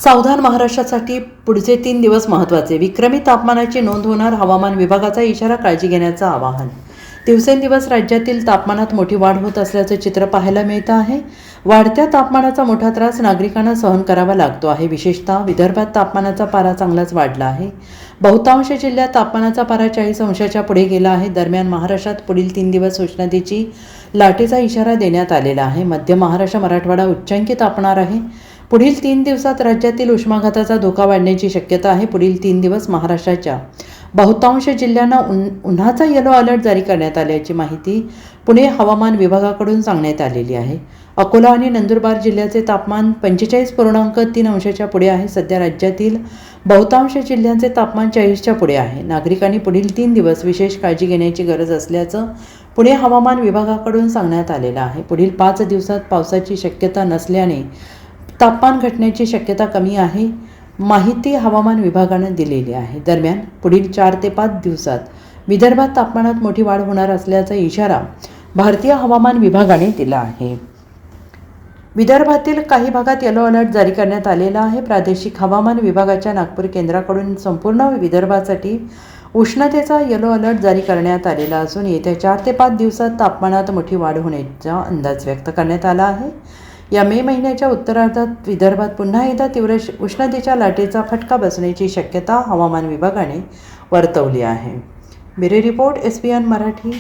सावधान महाराष्ट्रासाठी पुढचे 3 दिवस महत्त्वाचे. विक्रमी तापमानाची नोंद होणार. हवामान विभागाचा इशारा, काळजी घेण्याचं आवाहन. दिवसेंदिवस राज्यातील तापमानात मोठी वाढ होत असल्याचं चित्र पाहायला मिळतं आहे. वाढत्या तापमानाचा मोठा त्रास नागरिकांना सहन करावा लागतो आहे. विशेषतः विदर्भात तापमानाचा पारा चांगलाच वाढला आहे. बहुतांश जिल्ह्यात तापमानाचा पारा 40 अंशाच्या पुढे गेला आहे. दरम्यान महाराष्ट्रात पुढील 3 दिवस उष्णतेची लाटेचा इशारा देण्यात आलेला आहे. मध्य महाराष्ट्र, मराठवाडा उच्चांकी तापणार आहे. पुढील 3 दिवसात राज्यातील उष्माघाताचा धोका वाढण्याची शक्यता आहे. पुढील 3 दिवस महाराष्ट्राच्या बहुतांश जिल्ह्यांना उन्हाचा येलो अलर्ट जारी करण्यात आल्याची माहिती पुणे हवामान विभागाकडून सांगण्यात आलेली आहे. अकोला आणि नंदुरबार जिल्ह्याचे तापमान 45.3 अंशाच्या पुढे आहे. सध्या राज्यातील बहुतांश जिल्ह्यांचे तापमान 40च्या पुढे आहे. नागरिकांनी पुढील 3 दिवस विशेष काळजी घेण्याची गरज असल्याचं पुणे हवामान विभागाकडून सांगण्यात आलेलं आहे. पुढील 5 दिवसात पावसाची शक्यता नसल्याने तापमान घटण्याची शक्यता कमी आहे, माहिती हवामान विभागानं दिलेली आहे. दरम्यान पुढील 4 ते 5 दिवसात विदर्भात तापमानात मोठी वाढ होणार असल्याचा इशारा भारतीय हवामान विभागाने दिला आहे. विदर्भातील काही भागात येलो अलर्ट जारी करण्यात आलेला आहे. प्रादेशिक हवामान विभागाच्या नागपूर केंद्राकडून संपूर्ण विदर्भासाठी उष्णतेचा येलो अलर्ट जारी करण्यात आलेला असून येत्या 4 ते 5 दिवसात तापमानात मोठी वाढ होण्याचा अंदाज व्यक्त करण्यात आला आहे. या मे महिन्याच्या उत्तरार्धात विदर्भात पुन्हा एकदा तीव्र उष्णतेच्या लाटेचा फटका बसण्याची शक्यता हवामान विभागाने वर्तवली आहे. Bureau report, SBN Marathi.